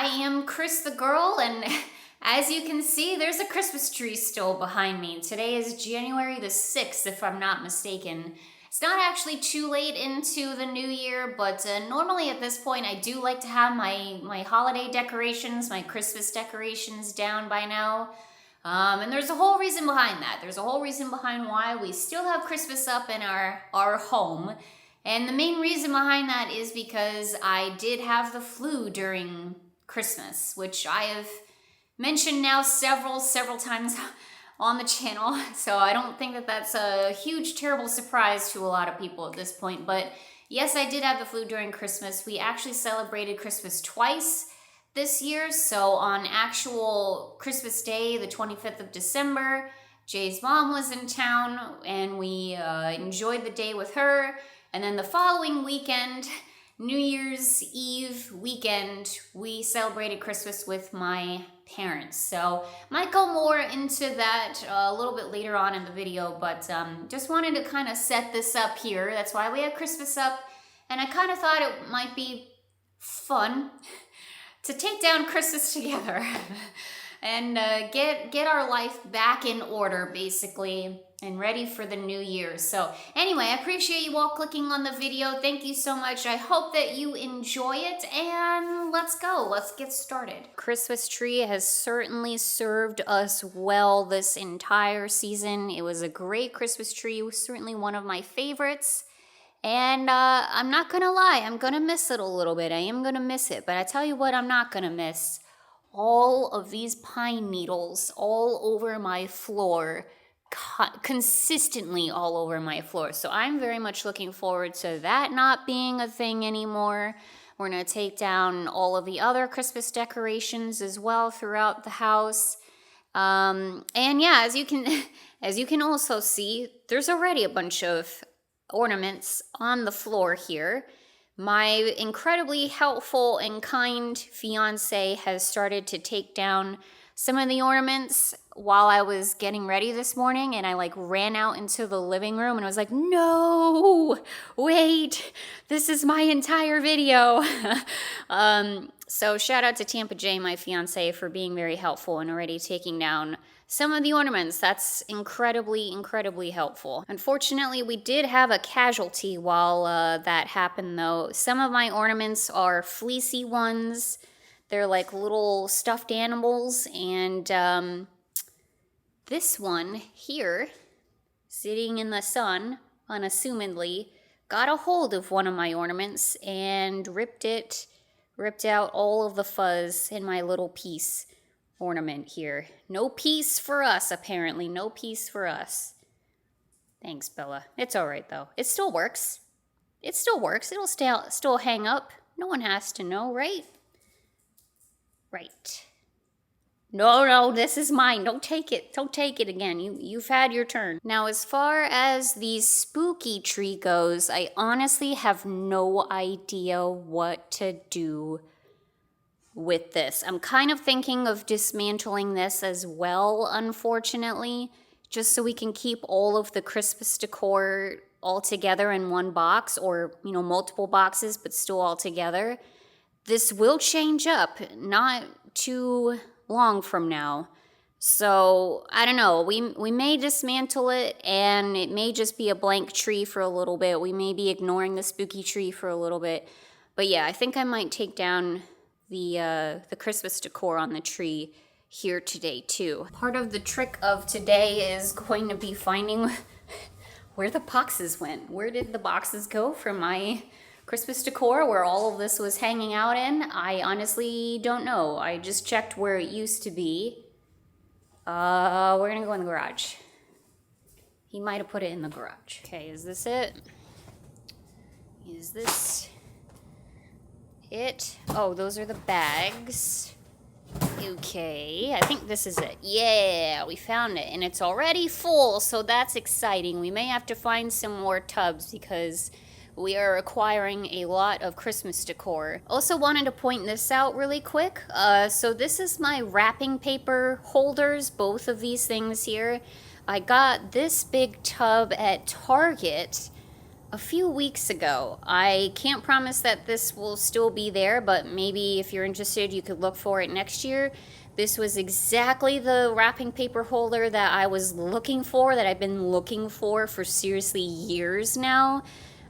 I am Cris the girl, and as you can see, there's a Christmas tree still behind me. Today is January the 6th, if I'm not mistaken. It's not actually too late into the new year, but normally at this point I do like to have my holiday decorations, my Christmas decorations down by now. And there's a whole reason behind that. There's a whole reason behind why we still have Christmas up in our home. And the main reason behind that is because I did have the flu during Christmas, which I have mentioned now several times on the channel. So I don't think that that's a huge, terrible surprise to a lot of people at this point. But yes, I did have the flu during Christmas. We actually celebrated Christmas twice this year. So on actual Christmas Day, the 25th of December, Jay's mom was in town and we enjoyed the day with her. And then the following weekend, New Year's Eve weekend, we celebrated Christmas with my parents. So might go more into that a little bit later on in the video, but just wanted to kind of set this up here. That's why we have Christmas up. And I kind of thought it might be fun to take down Christmas together and get our life back in order, basically, and ready for the new year. So anyway, I appreciate you all clicking on the video. Thank you so much. I hope that you enjoy it, and let's go. Let's get started. Christmas tree has certainly served us well this entire season. It was a great Christmas tree. It was certainly one of my favorites. And I'm not gonna lie, I'm gonna miss it a little bit. I am gonna miss it, but I tell you what I'm not gonna miss. All of these pine needles all over my floor, consistently all over my floor. So I'm very much looking forward to that not being a thing anymore. We're gonna take down all of the other Christmas decorations as well throughout the house. And yeah, as you can also see, there's already a bunch of ornaments on the floor here. My incredibly helpful and kind fiance has started to take down some of the ornaments while I was getting ready this morning, and I ran out into the living room and I was like, no, wait, this is my entire video. So shout out to Tampa Jay, my fiance, for being very helpful and already taking down some of the ornaments. That's incredibly helpful. Unfortunately, we did have a casualty while that happened, though. Some of my ornaments are fleecy ones. They're like little stuffed animals, and this one here, sitting in the sun, unassumedly, got a hold of one of my ornaments and ripped out all of the fuzz in my little piece ornament here. No peace for us, apparently. No peace for us. Thanks, Bella. It's all right, though. It still works. It still works. It'll still hang up. No one has to know, right? Right. No, this is mine. Don't take it. Don't take it again. You've had your turn. Now, as far as the spooky tree goes, I honestly have no idea what to do with this. I'm kind of thinking of dismantling this as well, unfortunately, just so we can keep all of the Christmas decor all together in one box, or, multiple boxes, but still all together. This will change up not too long from now. So, I don't know. We may dismantle it, and it may just be a blank tree for a little bit. We may be ignoring the spooky tree for a little bit. But yeah, I think I might take down the Christmas decor on the tree here today too. Part of the trick of today is going to be finding where the boxes went. Where did the boxes go from my Christmas decor, where all of this was hanging out in? I honestly don't know. I just checked where it used to be. We're gonna go in the garage. He might have put it in the garage. Okay, is this it? Is this it? Oh, those are the bags. Okay, I think this is it. Yeah, we found it, and it's already full, so that's exciting. We may have to find some more tubs because we are acquiring a lot of Christmas decor. Also wanted to point this out really quick. So this is my wrapping paper holders, both of these things here. I got this big tub at Target a few weeks ago. I can't promise that this will still be there, but maybe if you're interested, you could look for it next year. This was exactly the wrapping paper holder that I was looking for, that I've been looking for seriously years now.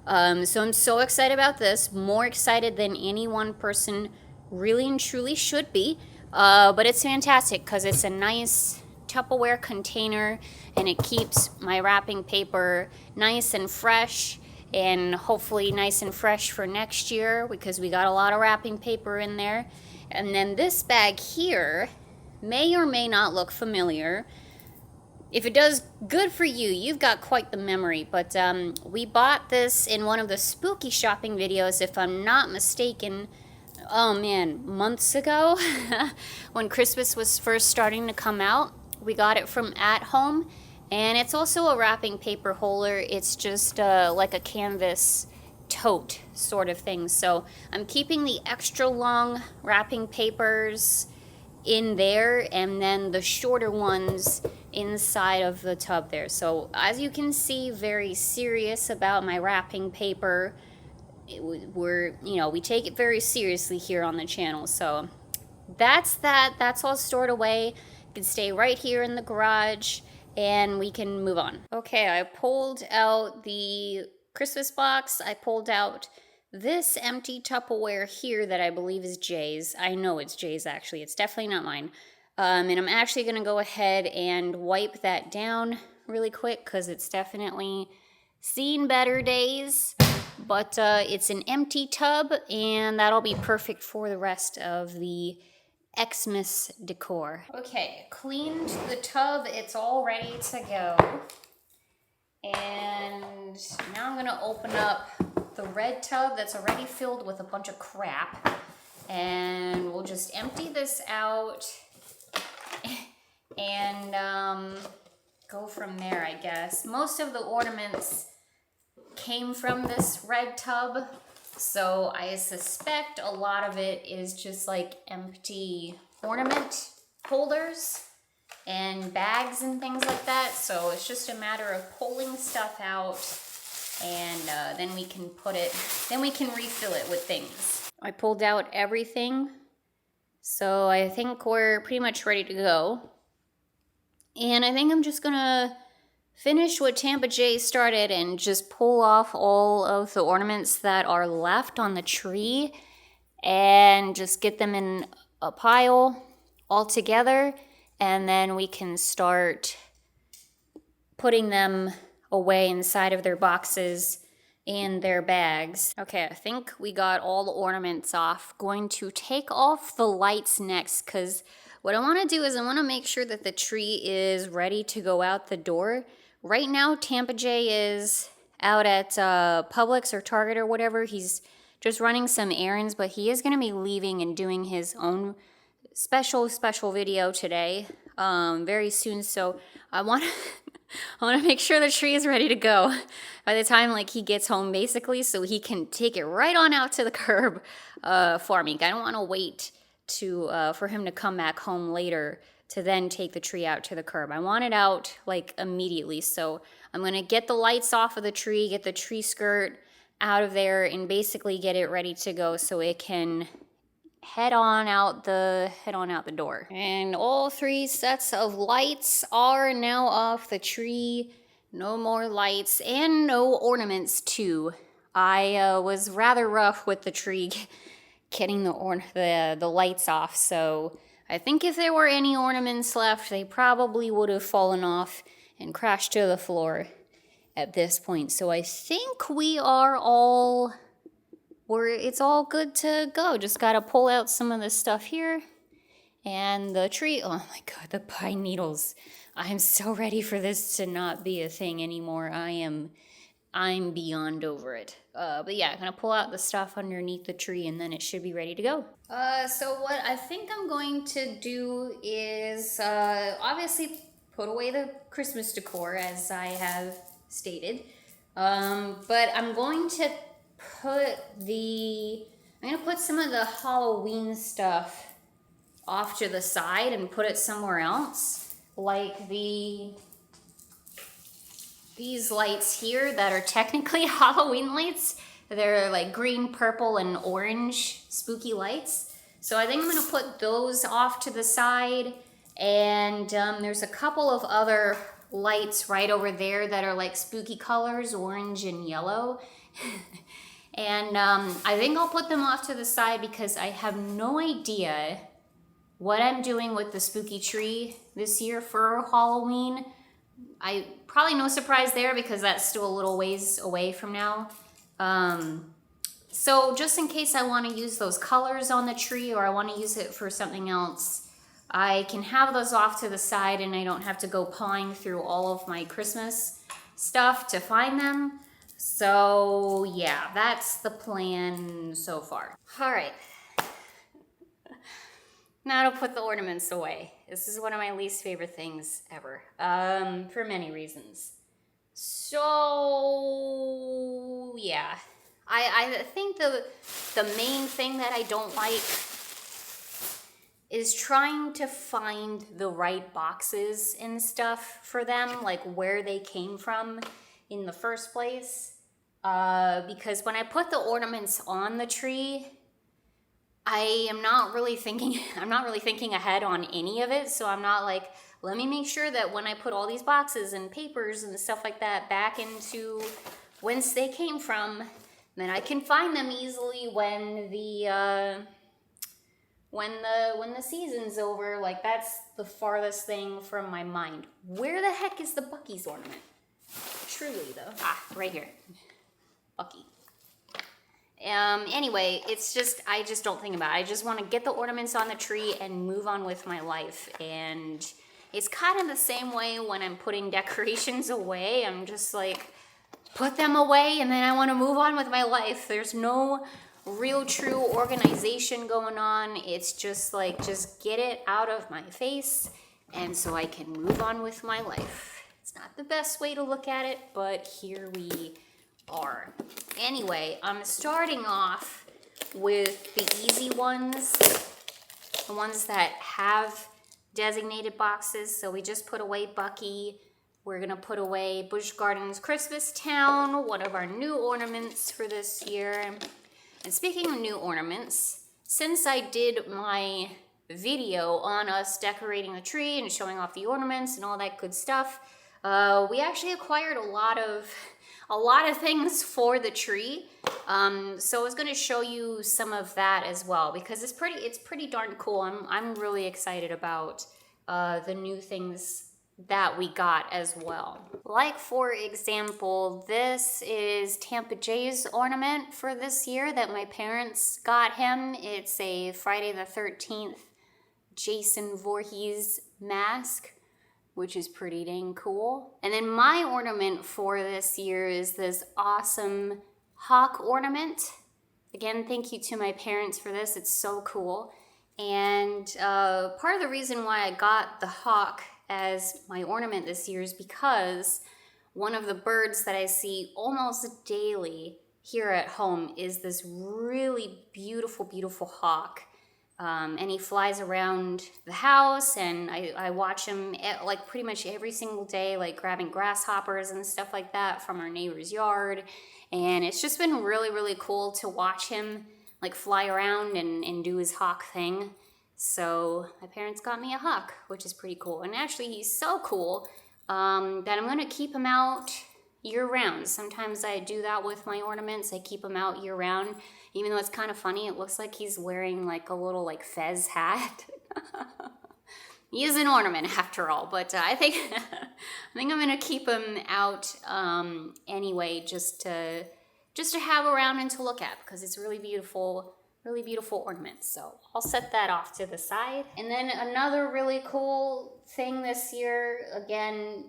So I'm so excited about this, more excited than any one person really and truly should be. But it's fantastic because it's a nice Tupperware container and it keeps my wrapping paper nice and fresh, and hopefully nice and fresh for next year because we got a lot of wrapping paper in there. And then this bag here may or may not look familiar. If it does, good for you. You've got quite the memory. But we bought this in one of the spooky shopping videos, if I'm not mistaken. Oh man, months ago when Christmas was first starting to come out. We got it from At Home, and it's also a wrapping paper holder. It's just like a canvas tote sort of thing. So I'm keeping the extra long wrapping papers in there and then the shorter ones inside of the tub there. So as you can see, very serious about my wrapping paper. We take it very seriously here on the channel. So that's all stored away. It can stay right here in the garage and we can move on. Okay, I pulled out the Christmas box. I pulled out this empty Tupperware here that I believe is Jay's. I know it's Jay's actually. It's definitely not mine. And I'm actually going to go ahead and wipe that down really quick because it's definitely seen better days. But it's an empty tub and that'll be perfect for the rest of the Xmas decor. Okay, cleaned the tub. It's all ready to go. And now I'm gonna open up the red tub that's already filled with a bunch of crap. And we'll just empty this out and go from there, I guess. Most of the ornaments came from this red tub, so I suspect a lot of it is just like empty ornament holders and bags and things like that. So it's just a matter of pulling stuff out and then we can refill it with things. I pulled out everything, so I think we're pretty much ready to go. And I think I'm just gonna finish what Tampa Jay started and just pull off all of the ornaments that are left on the tree and just get them in a pile all together, and then we can start putting them away inside of their boxes and their bags. Okay, I think we got all the ornaments off. Going to take off the lights next because what I want to do is I want to make sure that the tree is ready to go out the door. Right now, Tampa Jay is out at Publix or Target or whatever. He's just running some errands, but he is going to be leaving and doing his own special video today very soon. So I want to make sure the tree is ready to go by the time he gets home, basically, so he can take it right on out to the curb for me. I don't want to wait for him to come back home later to then take the tree out to the curb. I want it out immediately. So I'm gonna get the lights off of the tree, get the tree skirt out of there, and basically get it ready to go so it can head on out the door. And all 3 sets of lights are now off the tree. No more lights and no ornaments too. I was rather rough with the tree getting the lights off, so I think if there were any ornaments left, they probably would have fallen off and crashed to the floor at this point. So I think it's all good to go. Just gotta pull out some of the stuff here. And the tree, oh my God, the pine needles. I'm so ready for this to not be a thing anymore. I'm beyond over it. But yeah, I'm gonna pull out the stuff underneath the tree and then it should be ready to go. So what I think I'm going to do is obviously put away the Christmas decor as I have stated. But I'm going to put some of the Halloween stuff off to the side and put it somewhere else. Like the these lights here that are technically Halloween lights. They're like green, purple, and orange spooky lights. So I think I'm gonna put those off to the side. And there's a couple of other lights right over there that are like spooky colors, orange and yellow. And I think I'll put them off to the side because I have no idea what I'm doing with the spooky tree this year for Halloween. I probably no surprise there because that's still a little ways away from now. So just in case I want to use those colors on the tree or I want to use it for something else, I can have those off to the side and I don't have to go pawing through all of my Christmas stuff to find them. So yeah, that's the plan so far. All right. Now to put the ornaments away. This is one of my least favorite things ever, for many reasons. So yeah, I think the main thing that I don't like is trying to find the right boxes and stuff for them, like where they came from in the first place. Because when I put the ornaments on the tree, I'm not really thinking ahead on any of it. So I'm not like, let me make sure that when I put all these boxes and papers and stuff like that back into whence they came from, then I can find them easily when the season's over. Like, that's the farthest thing from my mind. Where the heck is the Bucky's ornament? Truly though. Ah, right here. Bucky. Anyway, it's just, I just don't think about it. I just want to get the ornaments on the tree and move on with my life. And it's kind of the same way when I'm putting decorations away. I'm just like, put them away and then I want to move on with my life. There's no real true organization going on. It's just like, just get it out of my face and so I can move on with my life. It's not the best way to look at it, but here we are. Anyway, I'm starting off with the easy ones, the ones that have designated boxes. So we just put away Bucky. We're gonna put away Busch Gardens Christmas Town, one of our new ornaments for this year. And speaking of new ornaments, since I did my video on us decorating the tree and showing off the ornaments and all that good stuff, we actually acquired a lot of things for the tree. So I was going to show you some of that as well because it's pretty darn cool. I'm really excited about the new things that we got as well. Like, for example, this is Tampa Jay's ornament for this year that my parents got him. It's a Friday the 13th Jason Voorhees mask, which is pretty dang cool. And then my ornament for this year is this awesome hawk ornament. Again, thank you to my parents for this. It's so cool. And part of the reason why I got the hawk as my ornament this year is because one of the birds that I see almost daily here at home is this really beautiful, beautiful hawk. And he flies around the house, and I watch him like pretty much every single day, like grabbing grasshoppers and stuff like that from our neighbor's yard. And it's just been really, really cool to watch him like fly around and do his hawk thing. So my parents got me a hawk, which is pretty cool. And actually he's so cool that I'm going to keep him out year round. Sometimes I do that with my ornaments. I keep them out year round. Even though it's kind of funny, it looks like he's wearing like a little like fez hat. He is an ornament after all, but I think I'm going to keep him out anyway, just to have around and to look at because it's really beautiful ornament. So I'll set that off to the side. And then another really cool thing this year, again,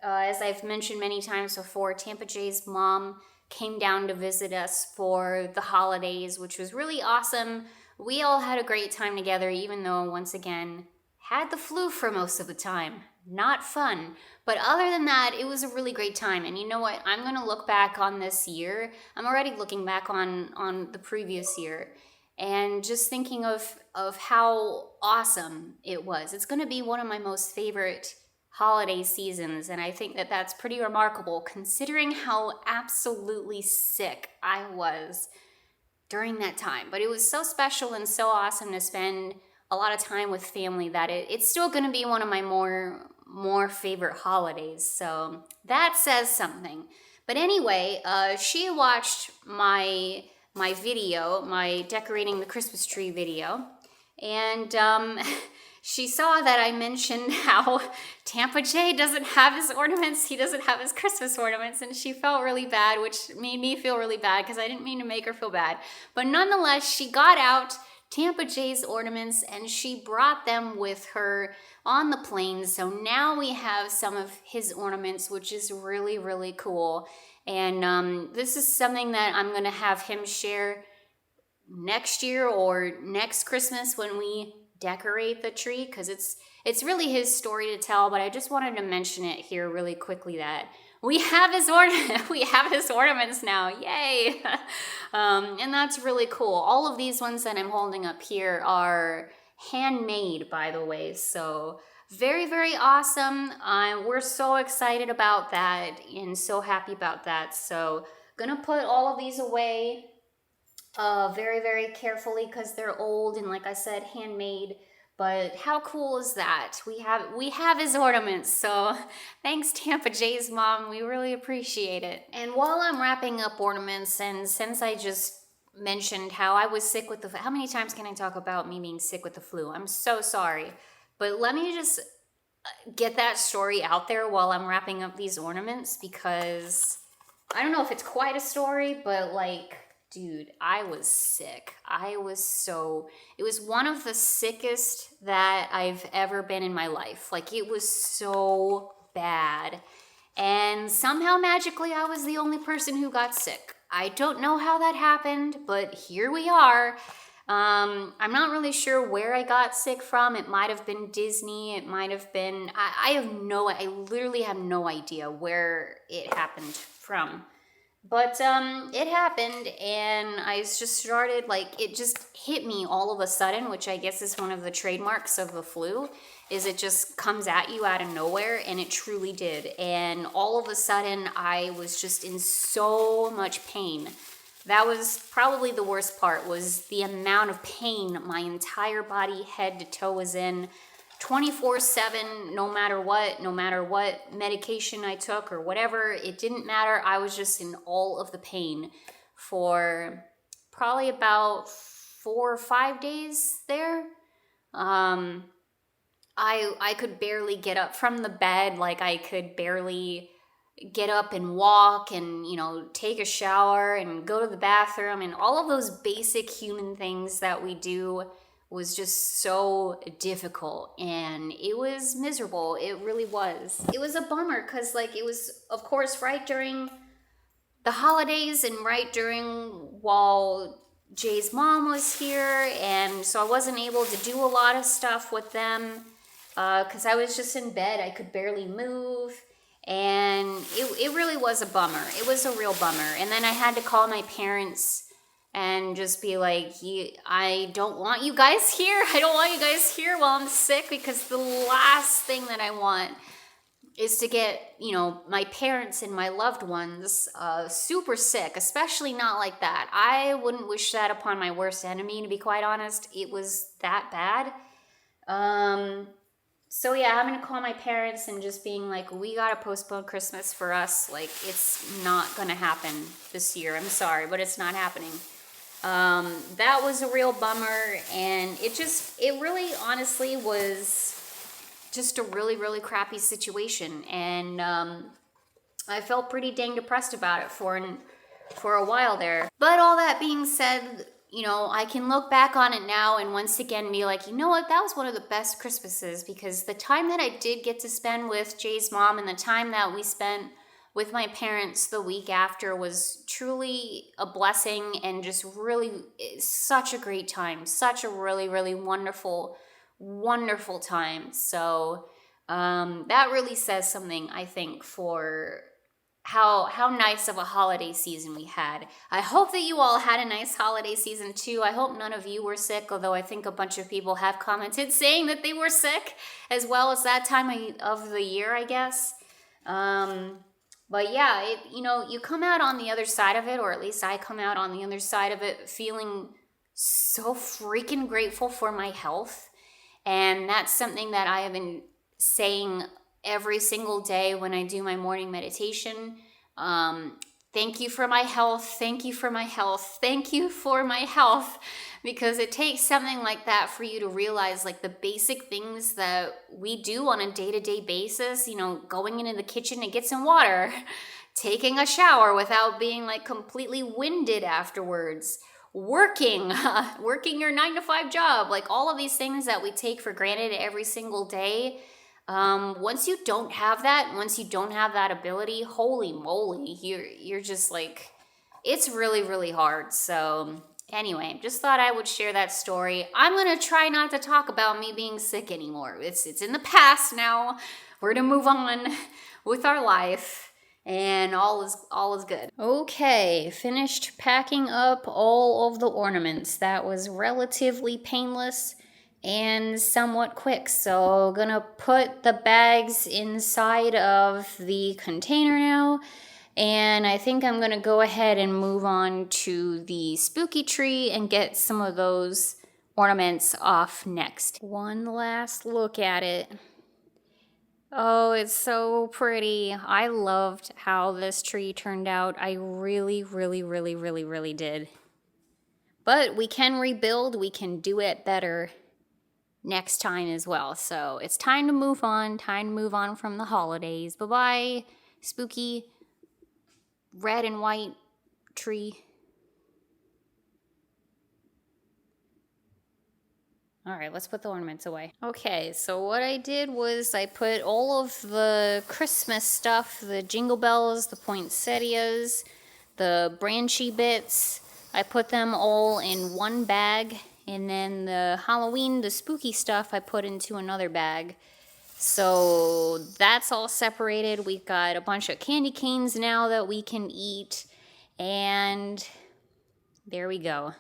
as I've mentioned many times before, Tampa Jay's mom came down to visit us for the holidays, which was really awesome. We all had a great time together, even though, once again, had the flu for most of the time. Not fun. But other than that, it was a really great time. And you know what? I'm going to look back on this year. I'm already looking back on the previous year and just thinking of how awesome it was. It's going to be one of my most favorite holiday seasons, and I think that that's pretty remarkable considering how absolutely sick I was during that time. But it was so special and so awesome to spend a lot of time with family that it's still going to be one of my more favorite holidays. So that says something. But anyway, she watched my video, my decorating the Christmas tree video, and she saw that I mentioned how Tampa Jay doesn't have his ornaments. He doesn't have his Christmas ornaments, and she felt really bad, which made me feel really bad because I didn't mean to make her feel bad. But nonetheless, she got out Tampa Jay's ornaments and she brought them with her on the plane. So now we have some of his ornaments, which is really, really cool. And this is something that I'm going to have him share next year or next Christmas when we decorate the tree, because it's really his story to tell. But I just wanted to mention it here really quickly that we have his ornaments now. Yay. And that's really cool. All of these ones that I'm holding up here are handmade, by the way. So very, very awesome. We're so excited about that and so happy about that. So gonna put all of these away very, very carefully because they're old and, like I said, handmade. But how cool is that? We have his ornaments. So thanks, Tampa Jay's mom. We really appreciate it. And while I'm wrapping up ornaments, and since I just mentioned how I was sick with how many times can I talk about me being sick with the flu? I'm so sorry. But let me just get that story out there while I'm wrapping up these ornaments, because I don't know if it's quite a story, but like, dude, I was sick. It was one of the sickest that I've ever been in my life. Like, it was so bad. And somehow magically I was the only person who got sick. I don't know how that happened, but here we are. I'm not really sure where I got sick from. It might have been Disney. It might have been, I literally have no idea where it happened from. But it happened, and I just started, like, it just hit me all of a sudden, which I guess is one of the trademarks of the flu, is it just comes at you out of nowhere, and it truly did. And all of a sudden, I was just in so much pain. That was probably the worst part, was the amount of pain my entire body, head to toe, was in 24/7, no matter what medication I took or whatever, it didn't matter. I was just in all of the pain for probably about 4 or 5 days there. I could barely get up from the bed. Like, I could barely get up and walk and, take a shower and go to the bathroom, and all of those basic human things that we do was just so difficult, and it was miserable. It really was. It was a bummer because, like, it was, of course, right during the holidays and right during while Jay's mom was here, and so I wasn't able to do a lot of stuff with them because I was just in bed. I could barely move, and it really was a bummer. It was a real bummer. And then I had to call my parents and just be like, I don't want you guys here. I don't want you guys here while I'm sick, because the last thing that I want is to get, my parents and my loved ones super sick, especially not like that. I wouldn't wish that upon my worst enemy, to be quite honest. It was that bad. So yeah, having to call my parents and just being like, we gotta postpone Christmas for us. Like, it's not gonna happen this year. I'm sorry, but it's not happening. That was a real bummer, and it really honestly was just a really, really crappy situation, and I felt pretty dang depressed about it for a while there. But all that being said, I can look back on it now and once again be like, you know what, that was one of the best Christmases, because the time that I did get to spend with Jay's mom and the time that we spent with my parents the week after was truly a blessing, and just really such a great time. Such a really, really wonderful, wonderful time. So that really says something, I think, for how nice of a holiday season we had. I hope that you all had a nice holiday season too. I hope none of you were sick, although I think a bunch of people have commented saying that they were sick, as well as that time of the year, I guess. But yeah, you come out on the other side of it, or at least I come out on the other side of it feeling so freaking grateful for my health. And that's something that I have been saying every single day when I do my morning meditation. Thank you for my health. Thank you for my health. Thank you for my health. Because it takes something like that for you to realize like the basic things that we do on a day-to-day basis, going into the kitchen to get some water, taking a shower without being like completely winded afterwards, working your 9-to-5 job, like all of these things that we take for granted every single day. Once you don't have that ability, holy moly, you're just like, it's really, really hard. So anyway, just thought I would share that story. I'm going to try not to talk about me being sick anymore. It's in the past now. We're going to move on with our life and all is good. Okay, finished packing up all of the ornaments. That was relatively painless and somewhat quick. So gonna put the bags inside of the container now. And I think I'm gonna go ahead and move on to the spooky tree and get some of those ornaments off next. One last look at it. Oh, it's so pretty. I loved how this tree turned out. I really, really, really, really, really did. But we can rebuild. We can do it better next time as well. So it's time to move on from the holidays. Bye-bye, spooky red and white tree. All right, let's put the ornaments away. Okay, so what I did was I put all of the Christmas stuff, the jingle bells, the poinsettias, the branchy bits, I put them all in one bag. And then the Halloween, the spooky stuff, I put into another bag. So that's all separated. We've got a bunch of candy canes now that we can eat. And there we go.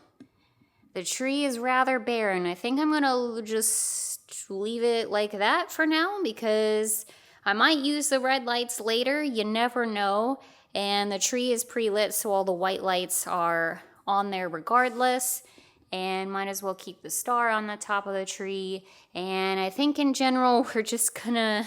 The tree is rather barren. I think I'm going to just leave it like that for now because I might use the red lights later. You never know. And the tree is pre-lit, so all the white lights are on there regardless. And might as well keep the star on the top of the tree. And I think in general, we're just gonna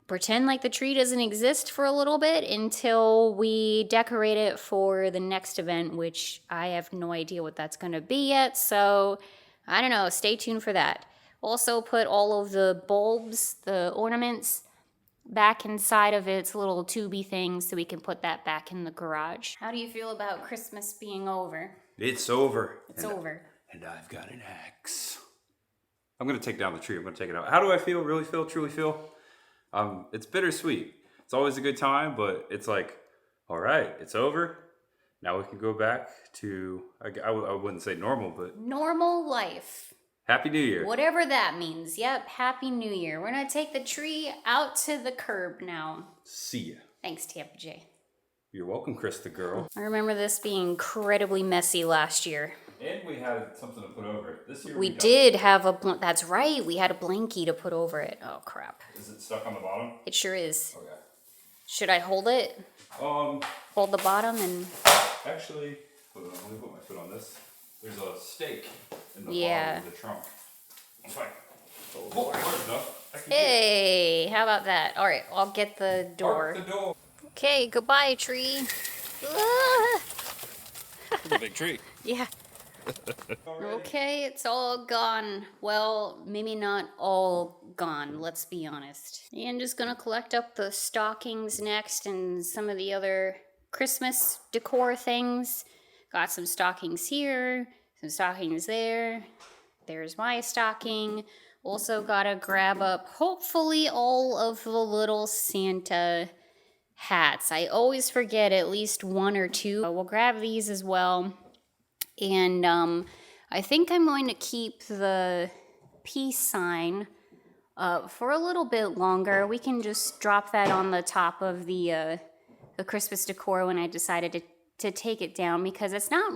pretend like the tree doesn't exist for a little bit until we decorate it for the next event, which I have no idea what that's gonna be yet. So I don't know, stay tuned for that. Also put all of the bulbs, the ornaments, back inside of its little tubey thing so we can put that back in the garage. How do you feel about Christmas being over? It's over. It's over. And I've got an axe. I'm going to take down the tree. I'm going to take it out. How do I feel? Really feel? Truly feel? It's bittersweet. It's always a good time, but it's like, all right, it's over. Now we can go back to, I wouldn't say normal, but... normal life. Happy New Year. Whatever that means. Yep, Happy New Year. We're going to take the tree out to the curb now. See ya. Thanks, Tampa Jay. You're welcome, Cris the girl. I remember this being incredibly messy last year. And we had something to put over it. This year we did have that's right, we had a blankie to put over it. Oh, crap. Is it stuck on the bottom? It sure is. Okay. Should I hold it? Hold the bottom and... Actually, hold on, let me put my foot on this. There's a stake in the bottom of the trunk. I'm fine. Oh, hard enough. Hey, how about that? All right, I'll get the door. Park the door. Okay, goodbye, tree. It's a big tree. Yeah. Okay, it's all gone. Well, maybe not all gone, let's be honest. And just gonna collect up the stockings next and some of the other Christmas decor things. Got some stockings here, some stockings there. There's my stocking. Also gotta grab up, hopefully, all of the little Santa hats. I always forget at least one or two. We'll grab these as well. And I think I'm going to keep the peace sign up for a little bit longer. We can just drop that on the top of the the Christmas decor when I decided to take it down, because it's not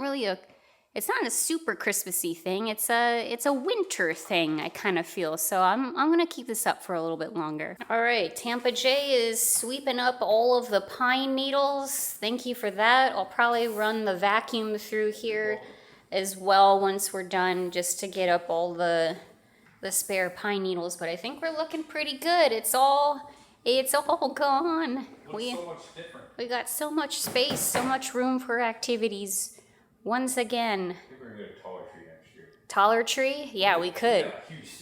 a super Christmassy thing. It's a winter thing, I kind of feel. So I'm gonna keep this up for a little bit longer. All right, Tampa Jay is sweeping up all of the pine needles. Thank you for that. I'll probably run the vacuum through here as well once we're done, just to get up all the spare pine needles. But I think we're looking pretty good. It's all gone. Looks so much different. We got so much space, so much room for activities. Once again. I think we're gonna get a taller tree next year. Taller tree? Yeah, we could.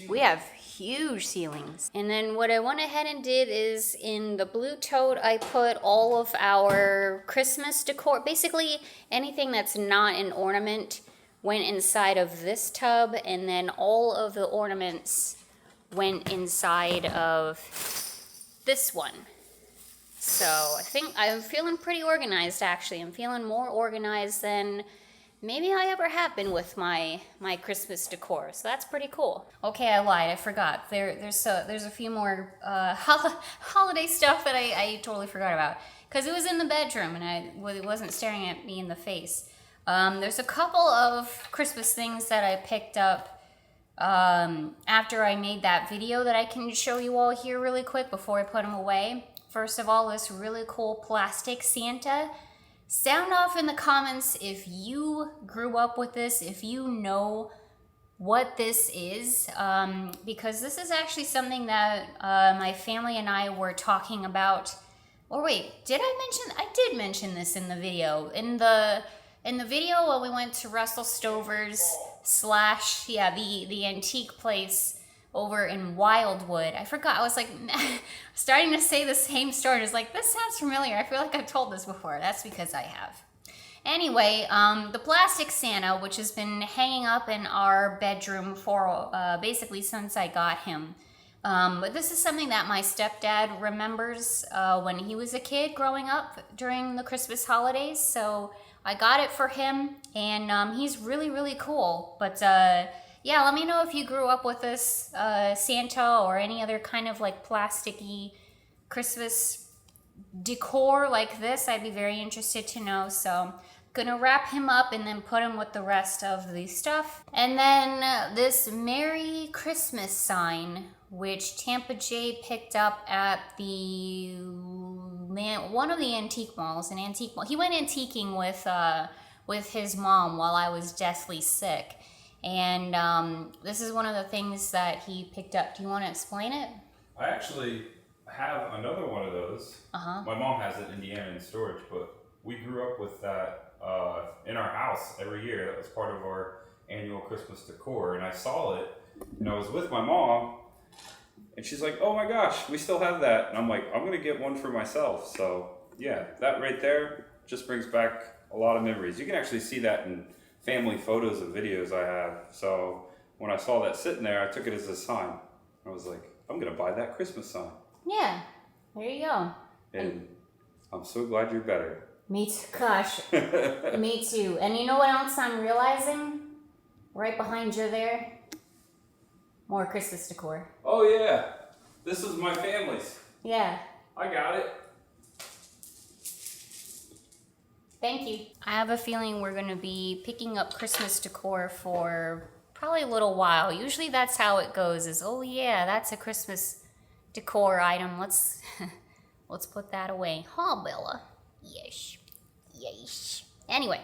We have huge ceilings. And then what I went ahead and did is, in the blue tote, I put all of our Christmas decor. Basically, anything that's not an ornament went inside of this tub, and then all of the ornaments went inside of this one. So I think I'm feeling pretty organized, actually. I'm feeling more organized than maybe I ever have been with my Christmas decor. So that's pretty cool. Okay, I lied. I forgot. There's a few more holiday stuff that I totally forgot about, because it was in the bedroom and it wasn't staring at me in the face. There's a couple of Christmas things that I picked up after I made that video that I can show you all here really quick before I put them away. First of all, this really cool plastic Santa. Sound off in the comments if you grew up with this, if you know what this is, because this is actually something that my family and I were talking about. Or wait, did I mention? I did mention this in the video. In the video when we went to Russell Stover's / the antique place over in Wildwood. I forgot. I was like starting to say the same story. It's like, this sounds familiar. I feel like I've told this before. That's because I have. Anyway, the plastic Santa, which has been hanging up in our bedroom for basically since I got him. But this is something that my stepdad remembers when he was a kid growing up during the Christmas holidays. So I got it for him, and he's really, really cool. But yeah, let me know if you grew up with this Santa or any other kind of like plasticky Christmas decor like this. I'd be very interested to know. So gonna wrap him up and then put him with the rest of the stuff. And then this Merry Christmas sign, which Tampa Jay picked up at one of the antique malls, an antique mall. He went antiquing with his mom while I was deathly sick. And this is one of the things that he picked up. Do you want to explain it? I actually have another one of those. My mom has it in Indiana in storage, but we grew up with that in our house every year. That was part of our annual Christmas decor. And I saw it, and I was with my mom, and she's like, oh my gosh, we still have that. And I'm like, I'm going to get one for myself. So yeah, that right there just brings back a lot of memories. You can actually see that in family photos and videos I have. So when I saw that sitting there, I took it as a sign. I was like, I'm gonna buy that Christmas sign. Yeah, there you go. And I'm so glad you're better. Me too. Gosh, me too. And you know what else I'm realizing? Right behind you there, more Christmas decor. Oh yeah, this is my family's. Yeah. I got it. Thank you. I have a feeling we're going to be picking up Christmas decor for probably a little while. Usually that's how it goes, is, oh yeah, that's a Christmas decor item. Let's put that away. Huh, Bella? Yes. Yes. Anyway,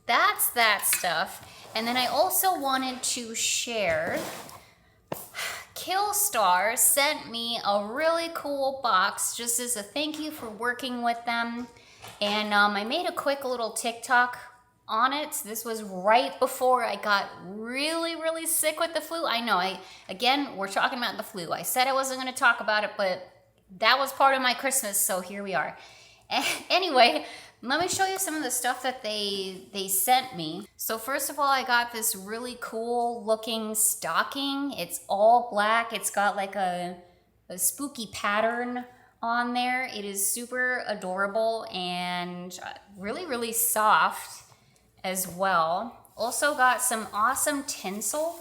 that's that stuff. And then I also wanted to share, Killstar sent me a really cool box just as a thank you for working with them. And I made a quick little TikTok on it. This was right before I got really, really sick with the flu. I know, again, we're talking about the flu. I said I wasn't going to talk about it, but that was part of my Christmas, so here we are. Anyway, let me show you some of the stuff that they sent me. So first of all, I got this really cool looking stocking. It's all black. It's got like a spooky pattern on there. It is super adorable and really, really soft as well. Also got some awesome tinsel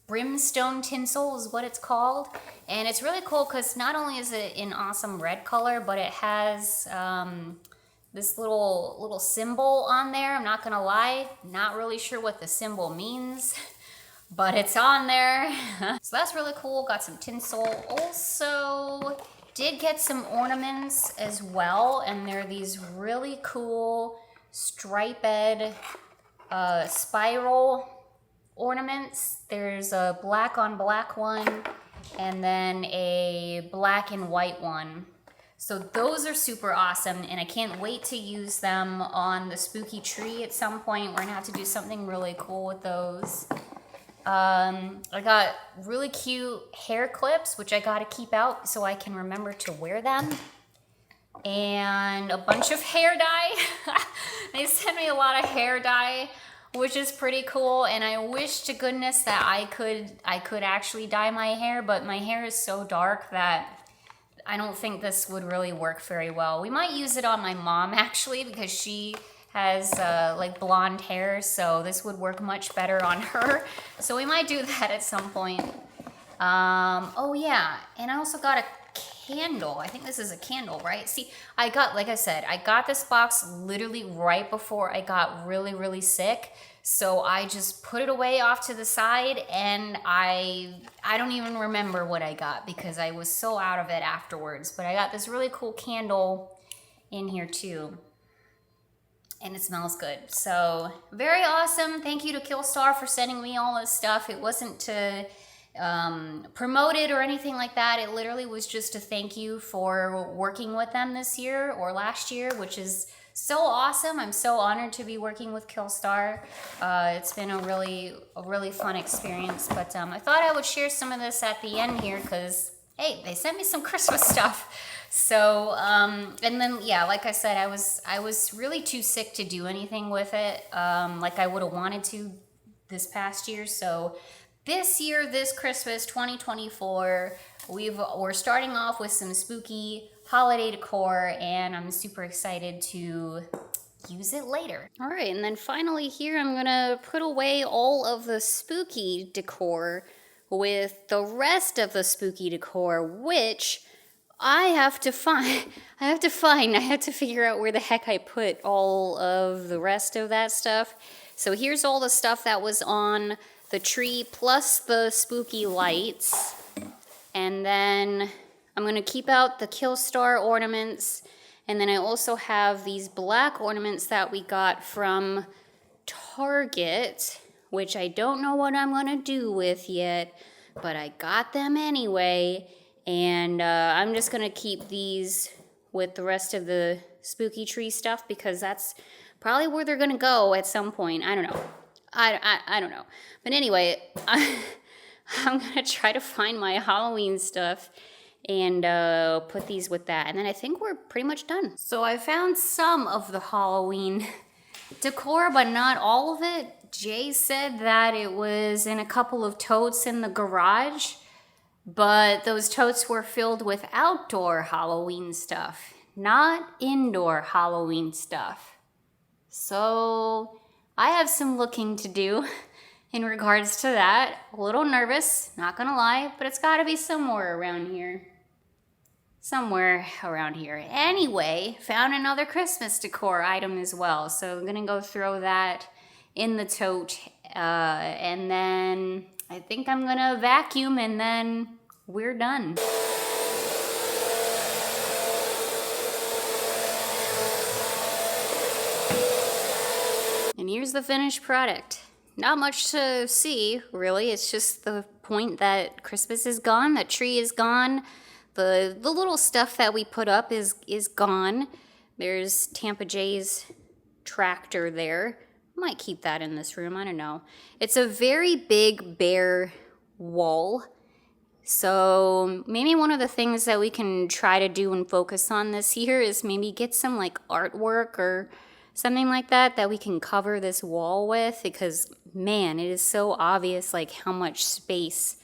brimstone tinsel is what it's called. And it's really cool because not only is it in awesome red color, but it has this little symbol on there. I'm not gonna lie, not really sure what the symbol means, but it's on there. So that's really cool. Got some tinsel. Also did get some ornaments as well, and they're these really cool striped spiral ornaments. There's a black on black one and then a black and white one. So those are super awesome, and I can't wait to use them on the spooky tree at some point. We're gonna have to do something really cool with those. I got really cute hair clips, which I gotta keep out so I can remember to wear them. And a bunch of hair dye. They sent me a lot of hair dye, which is pretty cool. And I wish to goodness that I could actually dye my hair, but my hair is so dark that I don't think this would really work very well. We might use it on my mom actually, because she has like blonde hair, so this would work much better on her. So we might do that at some point. Oh yeah, and I also got a candle. I think this is a candle, right? See, like I said, I got this box literally right before I got really, really sick. So I just put it away off to the side, and I don't even remember what I got because I was so out of it afterwards. But I got this really cool candle in here too. And it smells good. So very awesome. Thank you to Killstar for sending me all this stuff. It wasn't to promote it or anything like that. It literally was just a thank you for working with them this year or last year, which is so awesome. I'm so honored to be working with Killstar. It's been a really fun experience. But I thought I would share some of this at the end here because, hey, they sent me some Christmas stuff. So, and then, yeah, like I said, I was really too sick to do anything with it, like I would have wanted to this past year. So this year, this Christmas, 2024, we're starting off with some spooky holiday decor, and I'm super excited to use it later. All right, and then finally here, I'm gonna put away all of the spooky decor with the rest of the spooky decor, which I have to figure out where the heck I put all of the rest of that stuff. So here's all the stuff that was on the tree plus the spooky lights. And then I'm going to keep out the Killstar ornaments. And then I also have these black ornaments that we got from Target, which I don't know what I'm going to do with yet, but I got them anyway. And I'm just going to keep these with the rest of the spooky tree stuff because that's probably where they're going to go at some point. I don't know. I don't know. But anyway, I'm going to try to find my Halloween stuff and put these with that. And then I think we're pretty much done. So I found some of the Halloween decor, but not all of it. Jay said that it was in a couple of totes in the garage. But those totes were filled with outdoor Halloween stuff, not indoor Halloween stuff. So I have some looking to do in regards to that. A little nervous, not gonna lie, but it's gotta be somewhere around here. Somewhere around here. Anyway, found another Christmas decor item as well. So I'm gonna go throw that in the tote. And then I think I'm gonna vacuum and then we're done. And here's the finished product. Not much to see, really. It's just the point that Christmas is gone, the tree is gone, the little stuff that we put up is gone. There's Tampa Jay's tractor there. Might keep that in this room, I don't know. It's a very big bare wall. So maybe one of the things that we can try to do and focus on this year is maybe get some like artwork or something like that we can cover this wall with, because man, it is so obvious like how much space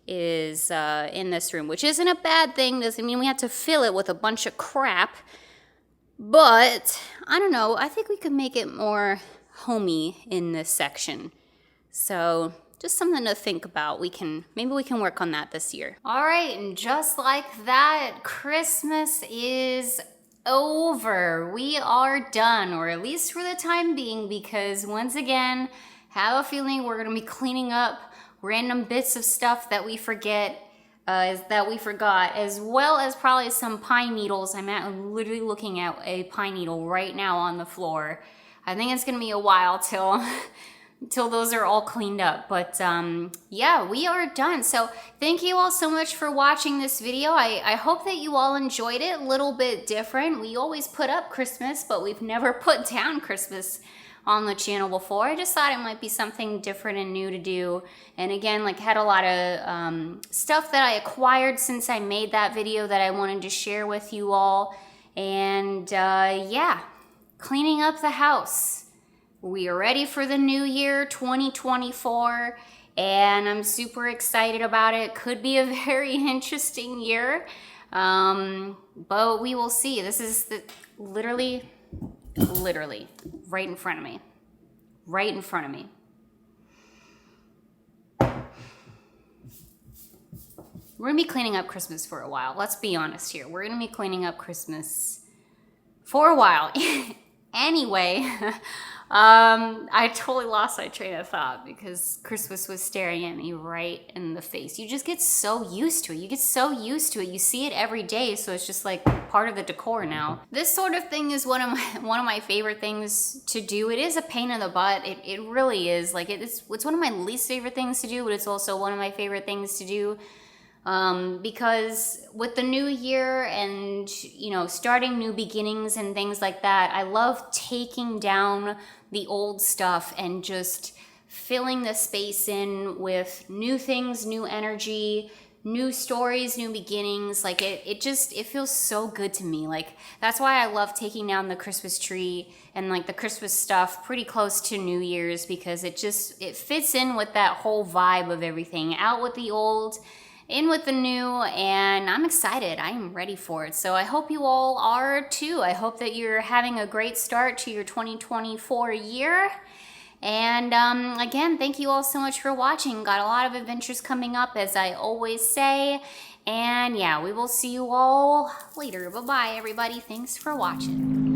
is in this room, which isn't a bad thing. Doesn't mean we have to fill it with a bunch of crap, but I don't know, I think we could make it more homey in this section. So just something to think about. Maybe we can work on that this year. All right, and just like that, Christmas is over. We are done, or at least for the time being, because once again, have a feeling we're gonna be cleaning up random bits of stuff that we forgot, as well as probably some pine needles. I'm literally looking at a pine needle right now on the floor. I think it's gonna be a while till those are all cleaned up. But yeah, we are done. So thank you all so much for watching this video. I hope that you all enjoyed it. A little bit different. We always put up Christmas, but we've never put down Christmas on the channel before. I just thought it might be something different and new to do. And again, like, had a lot of stuff that I acquired since I made that video that I wanted to share with you all. And yeah, cleaning up the house. We are ready for the new year, 2024, and I'm super excited about it. Could be a very interesting year, but we will see. This is literally right in front of me. Right in front of me. We're gonna be cleaning up Christmas for a while. Let's be honest here. We're gonna be cleaning up Christmas for a while. Anyway, I totally lost my train of thought because Christmas was staring at me right in the face. You just get so used to it. You get so used to it. You see it every day, so it's just like part of the decor now. This sort of thing is one of my favorite things to do. It is a pain in the butt. It really is. Like, it's one of my least favorite things to do, but it's also one of my favorite things to do. Because with the new year and, you know, starting new beginnings and things like that, I love taking down the old stuff and just filling the space in with new things, new energy, new stories, new beginnings. Like, it feels so good to me. Like, that's why I love taking down the Christmas tree and like the Christmas stuff pretty close to New Year's, because it fits in with that whole vibe of everything. Out with the old, in with the new, and I'm excited. I am ready for it. So I hope you all are too. I hope that you're having a great start to your 2024 year. And again, thank you all so much for watching. Got a lot of adventures coming up, as I always say. And yeah, we will see you all later. Bye-bye, everybody. Thanks for watching.